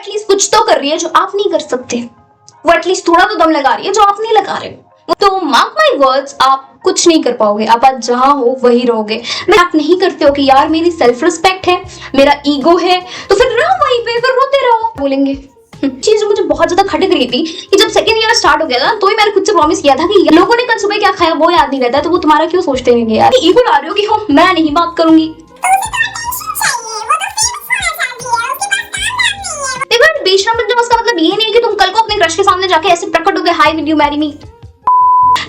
At least कुछ तो कर रही है जो आप नहीं कर सकते। वो एटलीस्ट थोड़ा तो दम लगा रही है जो आप नहीं लगा रहे। तो मार्क माई वर्ड्स, आप कुछ नहीं कर पाओगे। आप आज जहां हो वही रहोगे। मैं आप नहीं करते हो कि यार मेरी सेल्फ रिस्पेक्ट है, मेरा ईगो है, तो फिर रहो वहीं पे, फिर रोते रहो। बोलेंगे चीज मुझे बहुत ज्यादा खटक रही थी कि जब सेकंड ईयर स्टार्ट हो गया था तो ही मैंने खुद से प्रॉमिस किया था कि लोगों ने कल सुबह क्या खाया वो याद नहीं रहता, तो वो तुम्हारा क्यों सोचते रहेंगे यार। ईगो ला रहे हो कि हो मैं नहीं बात करूंगी। बेशरम बन जाओ, उसका मतलब ये नहीं कि तुम कल को अपने क्रश के सामने जाके ऐसे प्रकट हो गए, हाय विल यू मैरी मी।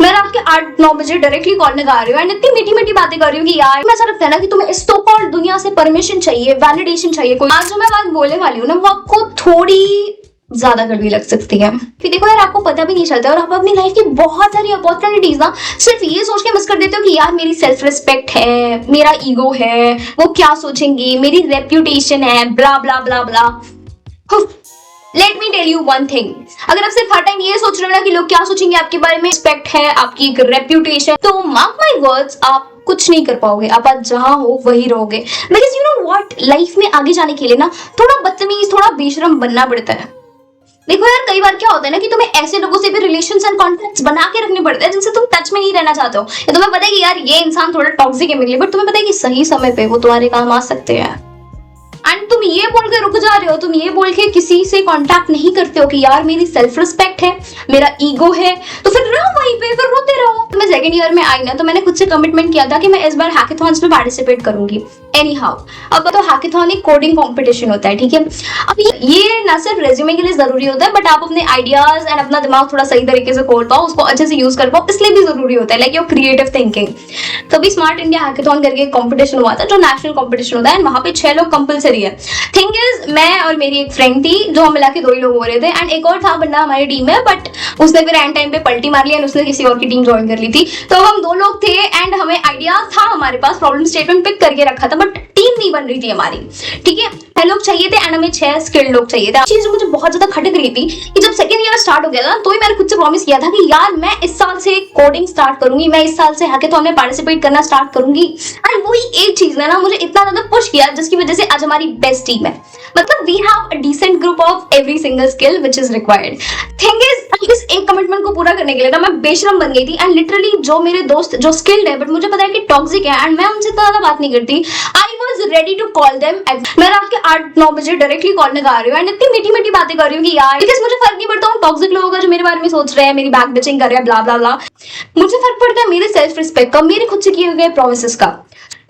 मैं रात के 8-9 बजे डायरेक्टली कॉल लगा रही हूँ एंड इतनी मीठी मीठी बातें कर रही हूँ कि यार मैं ऐसा लगता है ना कि तुम्हें इस सो कॉल्ड दुनिया से परमिशन चाहिए, वैलिडेशन चाहिए कोई। आज जो मैं बात बोलने वाली हूँ ना वो आपको थोड़ी ज्यादा कड़वी लग सकती है। फिर देखो यार, आपको पता भी नहीं चलता और आप अपनी लाइफ की बहुत सारी अपॉर्चुनिटीज ना सिर्फ ये सोच के मिस कर देते हो कि यार मेरी सेल्फ रिस्पेक्ट है, मेरा ईगो है, वो क्या सोचेंगे, मेरी रेप्यूटेशन है, blah blah blah blah. Let me tell you one thing, अगर आप सिर्फ हर टाइम ये सोच रहे हो ना कि लोग क्या सोचेंगे आपके बारे में, रिस्पेक्ट है, आपकी एक रेप्यूटेशन, तो मार्क माई वर्ड्स, आप कुछ नहीं कर पाओगे। आप आज जहां हो वही रहोगे। Because you know what, life में आगे जाने के लिए ना थोड़ा बदतमीज, थोड़ा बेशरम बनना पड़ता है। देखो यार, कई बार क्या होता है ना कि तुम्हें ऐसे लोगों से भी रिलेशंस एंड कॉन्टैक्ट्स बना के रखने पड़ते हैं जिनसे तुम टच में नहीं रहना चाहते हो, या तुम्हें पता है कि यार ये इंसान थोड़ा टॉक्सिक है मेरे लिए, बट तुम्हें पता है कि सही समय पे वो तुम्हारे काम आ सकते हैं। एंड तुम ये बोल के रुक जा रहे हो, तुम ये बोल के किसी से कांटेक्ट नहीं करते हो कि यार मेरी सेल्फ रिस्पेक्ट है, मेरा ईगो है, तो फिर रहो वहीं पे, फिर रोते रहो। तो मैं सेकंड ईयर में आई ना, तो मैंने खुद से कमिटमेंट किया था कि मैं इस बार हैकेथॉन्स में पार्टिसिपेट करूंगी। एनी हाउ, अब तो हैकेथॉन एक कोडिंग कॉम्पिटिशन होता है, ठीक है। अब ये ना सिर्फ रेज्यूमे के लिए जरूरी होता है, बट आप अपने आइडियाज एंड अपना दिमाग थोड़ा सही तरीके से खोल पाओ, उसको अच्छे से यूज कर पाओ, इसलिए भी जरूरी होता है, लाइक योर क्रिएटिव थिंकिंग। तो अभी स्मार्ट इंडिया हैकेथॉन करके एक कॉम्पिटिशन हुआ था जो नेशनल कॉम्पिटिशन होता है, एंड वहां पे 6 लोग कंपल्सरी है। थिंग इज, मैं और मेरी एक फ्रेंड थी, जो हम मिला के 2 ही लोग हो रहे थे, एंड एक और था बंदा हमारी टीम में, बट उसने फिर एंड टाइम पे पलटी मार ली एंड उसने किसी और की टीम ज्वाइन कर ली थी। तो अब हम 2 लोग थे एंड हमें आइडिया था, हमारे पास प्रॉब्लम स्टेटमेंट पिक करके रखा था, बट टीम नहीं बन रही थी हमारी, ठीक है। 6 लोग चाहिए थे एंड हमें 6 स्किल्ड लोग चाहिए थे। चीज मुझे बहुत ज्यादा खटक रही थी कि जब सेकंड ईयर स्टार्ट हो गया था तो ही मैंने खुद से प्रॉमिस किया था कि यार मैं इस साल से कोडिंग स्टार्ट करूंगी, मैं इस साल से हैकेथॉन में पार्टिसिपेट करना स्टार्ट करूंगी। एंड वही एक चीज ने ना मुझे इतना ज्यादा पुश किया जिसकी वजह से आज हमारी बेस्ट टीम है। मतलब we have a decent group of every single skill which is required. Thing is, इस एक कमिटमेंट को पूरा करने के लिए ना मैं बेशरम बन गई थी, एंड लिटरली जो मेरे दोस्त जो स्किल्ड है बट मुझे पता है कि टॉक्सिक है एंड मैं उनसे इतना ज्यादा बात नहीं करती, I was ready to call them. मैं रात के 8-9 बजे डायरेक्टली कॉल लगा रही हूँ एंड इतनी मीठी मीठी बातें कर रही हूँ कि यार, बिकॉज मुझे फर्क नहीं पड़ता हूँ टॉक्सिक लोगों का जो मेरे बारे में सोच रहे हैं, मेरी बैक बिचिंग कर रहे हैं, ब्ला ब्ला ब्ला। मुझे फर्क पड़ता है मेरे सेल्फ रिस्पेक्ट का, मेरे खुद से किए गए प्रोमिसेस का।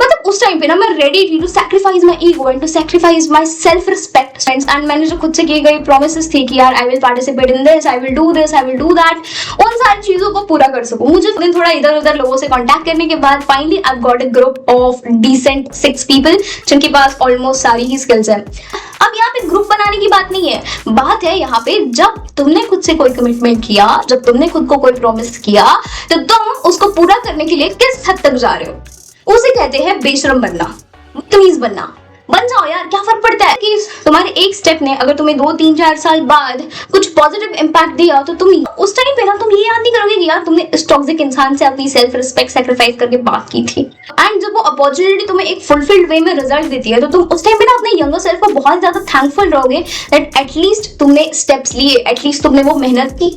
मतलब उस टाइम पे ना मैं रेडी थी to sacrifice my ego and to sacrifice my self respect. And मैंने जो खुद से किए गए प्रोमिसेस थे कि यार I will participate in this, I will do this, I will do that, उन सारी चीजों को पूरा कर सकूं। मुझे थोड़ा इधर उधर लोगों से कांटेक्ट करने के बाद finally I got a group of decent 6 people जिनके पास ऑलमोस्ट सारी ही स्किल्स हैं। अब यहाँ पे ग्रुप बनाने की बात नहीं है, बात है यहाँ पे जब तुमने खुद से कोई कमिटमेंट किया, जब तुमने खुद को कोई प्रॉमिस किया, तो तुम उसको पूरा करने के लिए किस हद तक जा रहे हो, उसे कहते हैं बेशरम बनना, बदतमीज बनना। बन जाओ यार, क्या फर्क पड़ता है कि तुम्हारे एक स्टेप ने अगर तुम्हें 2-3-4 साल बाद कुछ पॉजिटिव इंपैक्ट दिया, तो तुम उस टाइम पे ना तुम ये याद नहीं करोगे कि यार तुमने इस टॉक्सिक इंसान से अपनी सेल्फ रिस्पेक्ट सैक्रिफाइस करके बात की थी। एंड जब वो अपॉर्चुनिटी तुम्हें एक फुलफिल्ड वे में रिजल्ट देती है, तो तुम उस टाइम पे ना अपने यंगर सेल्फ को बहुत ज्यादा थैंकफुल रहोगे दैट एटलीस्ट तुमने स्टेप्स लिए, एटलीस्ट तुमने वो मेहनत की।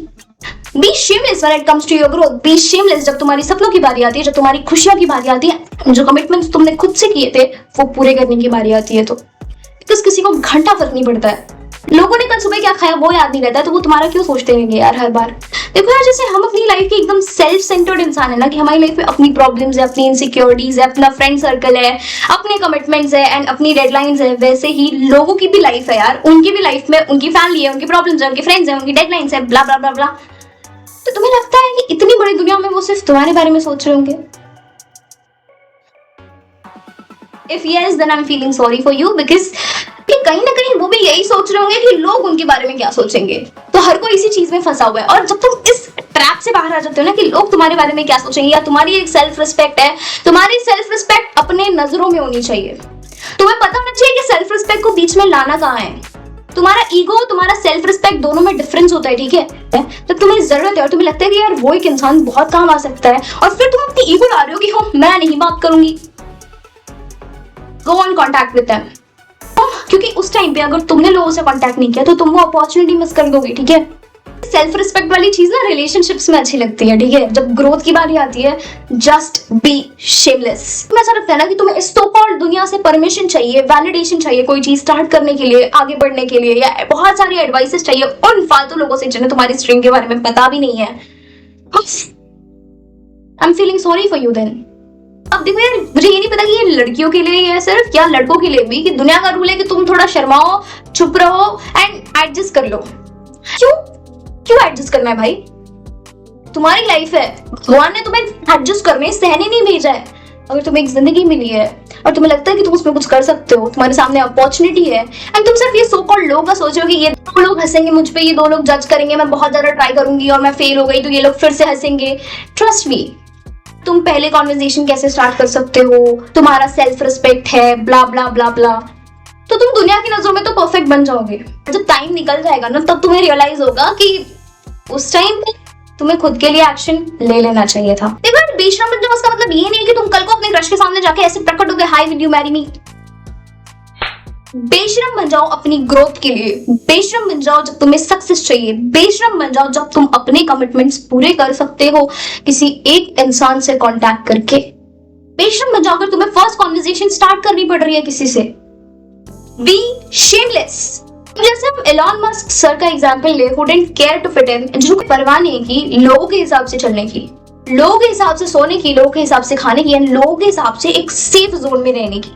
Be shameless when it comes to your growth. Be shameless जब तुम्हारी सपनों की बारी आती है, जब तुम्हारी खुशियों की बारी आती है, जो कमिटमेंट्स तुमने खुद से किए थे वो पूरे करने की बारी आती है। तो किसी को घंटा फर्क नहीं पड़ता है, लोगों ने कल सुबह क्या खाया वो याद नहीं रहता है, तो वो तुम्हारा क्यों सोचते रहेंगे यार हर बार। देखो यार, जैसे हम अपनी लाइफ के एकदम सेल्फ सेंटर्ड इंसान है ना, कि हमारी लाइफ में अपनी प्रॉब्लम्स है, अपनी इनसिक्योरिटीज है, अपना फ्रेंड सर्कल है, अपने कमिटमेंट्स है एंड अपनी डेडलाइंस है, वैसे ही लोगों की भी लाइफ है यार, उनकी भी लाइफ में उनकी फैमिली है, उनकी प्रॉब्लम्स है, उनके फ्रेंड्स है, उनकी डेडलाइंस है, ब्ला ब्ला ब्ला ब्ला। तो तुम्हें लगता है कि इतनी बड़ी दुनिया में वो सिर्फ तुम्हारे बारे में सोच रहे होंगे? If yes, then I'm feeling sorry for you, because कहीं ना कहीं वो भी यही सोच रहे होंगे कि लोग उनके बारे में क्या सोचेंगे। तो हर कोई इसी चीज में फंसा हुआ है, और जब तुम इस ट्रैप से बाहर आ जाते हो ना कि लोग तुम्हारे बारे में क्या सोचेंगे, या तुम्हारी एक सेल्फ रिस्पेक्ट है, तुम्हारी सेल्फ रिस्पेक्ट अपने नजरों में होनी चाहिए। तुम्हें पता होना चाहिए कि सेल्फ रिस्पेक्ट को बीच में लाना कहाँ है। तुम्हारा ईगो, तुम्हारा सेल्फ रिस्पेक्ट दोनों में डिफरेंस होता है, ठीक है। तो तुम्हें जरूरत है और तुम्हें लगता है कि यार वो एक इंसान बहुत काम आ सकता है, और फिर तुम अपनी ईगो ला रहे हो कि हो मैं नहीं बात करूंगी। Go on contact with them. क्योंकि उस टाइम पे अगर तुमने लोगों से कांटेक्ट नहीं किया तो तुम वो अपॉर्चुनिटी मिस कर दोगे, ठीक है। सेल्फ रिस्पेक्ट वाली चीज ना रिलेशनशिप्स में अच्छी लगती है, ठीक है। जब ग्रोथ की बारी आती है, जस्ट बी शेमलेस। तुम्हें ऐसा लगता है ना कि तुम्हें इस सो कॉल्ड दुनिया से परमिशन चाहिए, वैलिडेशन चाहिए कोई चीज स्टार्ट करने के लिए, आगे बढ़ने के लिए, या बहुत सारी एडवाइसेस चाहिए उन फालतू लोगों से जिन्हें तुम्हारी स्ट्रीम के बारे में पता भी नहीं है। I am feeling sorry for you then. अब देखो यार, मुझे ये नहीं पता कि ये लड़कियों के लिए है सिर्फ या लड़कों के लिए भी, कि दुनिया का रूल है कि तुम थोड़ा शर्माओ, चुप रहो एंड एडजस्ट कर लो। क्यों एडजस्ट करना है भाई? तुम्हारी लाइफ है, भगवान ने तुम्हें एडजस्ट करने, सहने नहीं भेजा है। अगर तुम्हें एक जिंदगी मिली है और तुम्हें लगता है कि तुम उसमें कुछ कर सकते हो, तुम्हारे सामने अपॉर्चुनिटी है, एंड तुम सिर्फ ये सो कॉल्ड लोग का सोचो कि ये दो लोग हंसेंगे मुझ पे, ये दो लोग जज करेंगे, मैं बहुत ज्यादा ट्राई करूंगी और मैं फेल हो गई तो ये लोग फिर से हंसेंगे। ट्रस्ट मी, तुम पहले कॉन्वर्सेशन कैसे स्टार्ट कर सकते हो, तुम्हारा सेल्फ रिस्पेक्ट है, ब्ला ब्ला ब्ला ब्ला, तो तुम दुनिया की नजरों में तो परफेक्ट बन जाओगे। जब टाइम निकल जाएगा ना, तब तुम्हें रियलाइज होगा कि उस टाइम पे तुम्हें खुद के लिए एक्शन ले लेना चाहिए था। देखो, बेशरम बन जाओ, उसका मतलब ये नहीं है कि तुम कल को अपने क्रश के सामने जाके ऐसे प्रकट हो गए, हाय विल यू मैरी मी। बेशरम बन जाओ अपनी ग्रोथ के लिए, बेशरम बन जाओ जब तुम्हें सक्सेस चाहिए, बेशरम बन जाओ जब तुम अपने कमिटमेंट्स पूरे कर सकते हो किसी एक इंसान से कांटेक्ट करके। बेशरम बन जाओ अगर तुम्हें फर्स्ट कॉन्वर्सेशन स्टार्ट करनी पड़ रही है किसी से। B shameless. जैसे हम एलॉन मस्क सर का एग्जांपल ले, who didn't care to fit in, जिनको परवाह नहीं की लोगों के हिसाब से चलने की, लोगों के हिसाब से सोने की, लोगों के हिसाब से खाने की, लोगों के हिसाब से एक सेफ जोन में रहने की।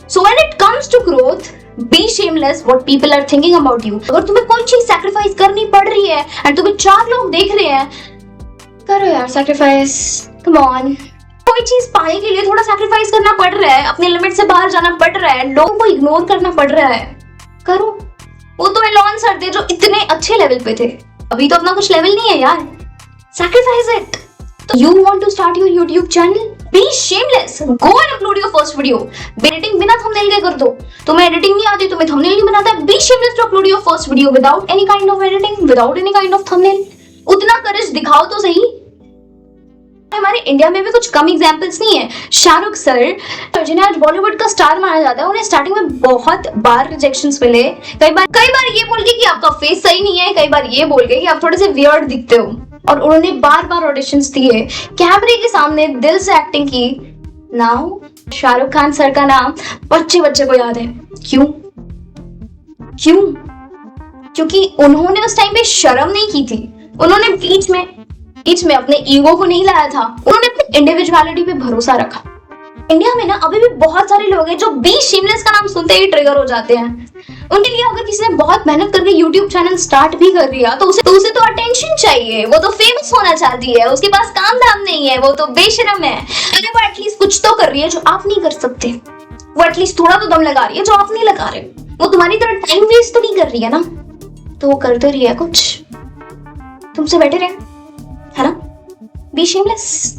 So when it comes to growth, be shameless what people are thinking about you. अगर तुम्हें कोई चीज सैक्रिफाइस करनी पड़ रही है एंड तुम्हें 4 लोग देख रहे हैं, करो यार सैक्रिफाइस, कम ऑन। कोई चीज पाने के लिए थोड़ा सैक्रिफाइस करना पड़ रहा है, अपने लिमिट से बाहर जाना पड़ रहा है, लोगों को इग्नोर करना पड़ रहा है, करो। वो तो एलॉन सर थे जो इतने अच्छे लेवल पे थे, अभी तो अपना कुछ लेवल नहीं है यार, सैक्रिफाइस इट। तो you want to start your YouTube channel, be shameless, go and upload your first video. Editing बिना थंबनेल के कर दो, तुम्हें एडिटिंग नहीं आती, तुम्हें थंबनेल नहीं बनाता, be shameless to upload your first video without any kind of editing, without any kind of thumbnail. उतना करेज दिखाओ तो सही। हमारे इंडिया में भी कुछ कम एग्जांपल्स नहीं है। शाहरुख सर जिन्हें आज बॉलीवुड का स्टार माना जाता है, उन्हें स्टार्टिंग में बहुत बार रिजेक्शंस मिले, कई बार ये बोल के कि आपका फेस सही नहीं है, कई बार ये बोल के कि आप थोड़े से वियर्ड दिखते हो, और उन्होंने बार ऑडिशंस दिए, कैमरे के सामने दिल से एक्टिंग की। नाउ शाहरुख खान सर का नाम बच्चे को याद है। क्यों? क्योंकि उन्होंने उस टाइम पे शर्म नहीं की थी, उन्होंने बीच में अपने ईगो को नहीं लाया था, उन्होंने अपनी इंडिविजुअलिटी पे भरोसा रखा। इंडिया में ना अभी भी बहुत सारे लोग हैं जो बी शेमलेस का नाम सुनते ही ट्रिगर हो जाते हैं। उनके लिए अगर किसी ने बहुत मेहनत करके यूट्यूब चैनल स्टार्ट भी कर लिया तो उसे तो अटेंशन चाहिए, वो तो फेमस होना चाहती है, उसके पास काम धाम नहीं है, वो तो बेशरम है। अरे वो एटलीस्ट कुछ तो कर रही है जो आप नहीं कर सकते, वो एटलीस्ट थोड़ा तो दम लगा रही है जो आप नहीं लगा रहे, वो तुम्हारी तरह टाइम वेस्ट तो नहीं कर रही है ना, तो वो कर तो रही है कुछ, तुमसे बेटर है ना। B shameless.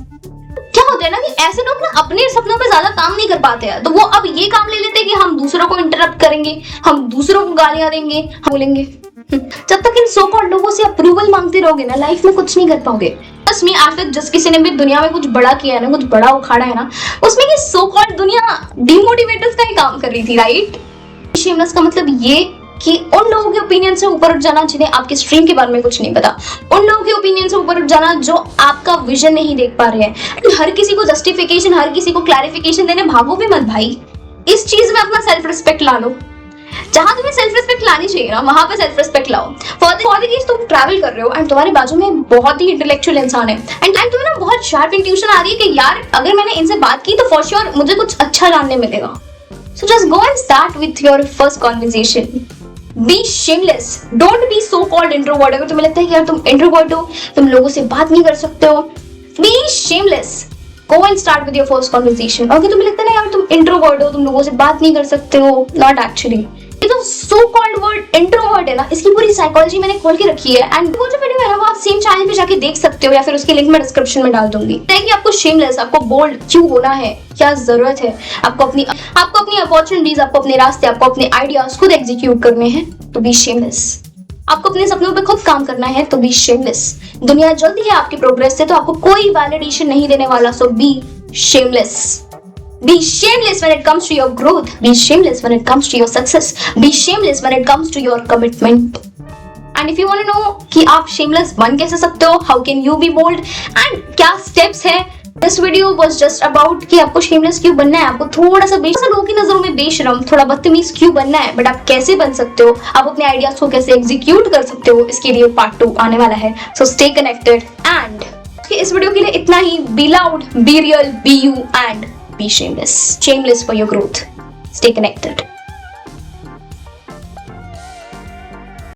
क्या होता है ना कि ऐसे लोग ना अपने सपनों पे ज्यादा काम नहीं कर पाते हैं, तो वो अब ये काम ले लेते हैं कि हम दूसरों को इंटरप्ट करेंगे, हम दूसरों को गालियां देंगे, हम बोलेंगे। जब तक इन सो कॉल्ड लोगों से अप्रूवल मांगते रहोगे ना, लाइफ में कुछ नहीं कर पाओगे। बस मैं आज तक जिस किसी ने भी दुनिया में कुछ बड़ा किया है ना, कुछ बड़ा उखाड़ा है ना, उसमें ये सो कॉल्ड दुनिया डिमोटिवेटर्स का ही काम कर रही थी, राइट। शेमलेस का मतलब ये कि उन लोगों के ओपिनियन से ऊपर उठ जाना जिन्हें आपके स्ट्रीम के बारे में कुछ नहीं पता, उन लोगों के ओपिनियन से ऊपर उठ जाना जो आपका विजन नहीं देख पा रहे हैं। हर किसी को जस्टिफिकेशन, हर किसी को क्लैरिफिकेशन देने भागो भी मत भाई। इस चीज में अपना सेल्फ रिस्पेक्ट ला लो, जहां तुम्हें सेल्फ रिस्पेक्ट लानी चाहिए ना, वहां पे सेल्फ रिस्पेक्ट लाओ। फॉर द केस तुम ट्रैवल कर रहे हो एंड तुम्हारे बाजू में बहुत ही इंटेलेक्चुअल इंसान है एंड तुम्हें ना बहुत शार्प इंट्यूशन आ रही है कि यार अगर मैंने इनसे बात की तो फॉर श्योर मुझे कुछ अच्छा जानने मिलेगा। So just go and start with your first conversation. Be shameless. Don't be so called introvert. अगर तुम्हें लगता है कि यार तुम introvert हो, तुम लोगों से बात नहीं कर सकते हो, be shameless. Go and start with your first conversation. अगर तुम्हें लगता है ना यार तुम introvert हो, तुम लोगों से बात नहीं कर सकते हो, not actually. ये तो so called word introvert है ना, इसकी पूरी साइकोलॉजी मैंने खोल के रखी है एंड वो जो वीडियो है वो आप सेम चैनल पे जाके देख सकते हो या फिर उसकी लिंक मैं डिस्क्रिप्शन में डाल दूंगी। कि आपको shameless, आपको बोल्ड क्यों होना है, क्या जरूरत है, आपको अपनी अपॉर्चुनिटीज, आपको अपने रास्ते, आपको अपने आइडियाज खुद एग्जीक्यूट करने हैं, तो बी शेमलेस। आपको अपने सपनों पे खुद काम करना है, तो बी शेमलेस। दुनिया जल्दी है आपकी प्रोग्रेस से, तो आपको कोई वैलिडेशन नहीं देने वाला, so be shameless. Be shameless when it comes to your growth. Be shameless when it comes to your success. Be shameless when it comes to your commitment. And if you want to know कि आप shameless बन कैसे सकते हो, how can you be bold, and क्या steps है, this video was just about कि आपको shameless क्यों बनना है, आपको थोड़ा सा लोगों की नजरों में बेशरम, थोड़ा बदतमीज क्यों बनना है, बट आप कैसे बन सकते हो, आप अपने आइडियाज को कैसे एग्जीक्यूट कर सकते हो, इसके लिए पार्ट 2 आने वाला है. So stay connected. एंड इस वीडियो के लिए इतना ही. Be loud, be real, be you and be shameless for your growth. Stay connected.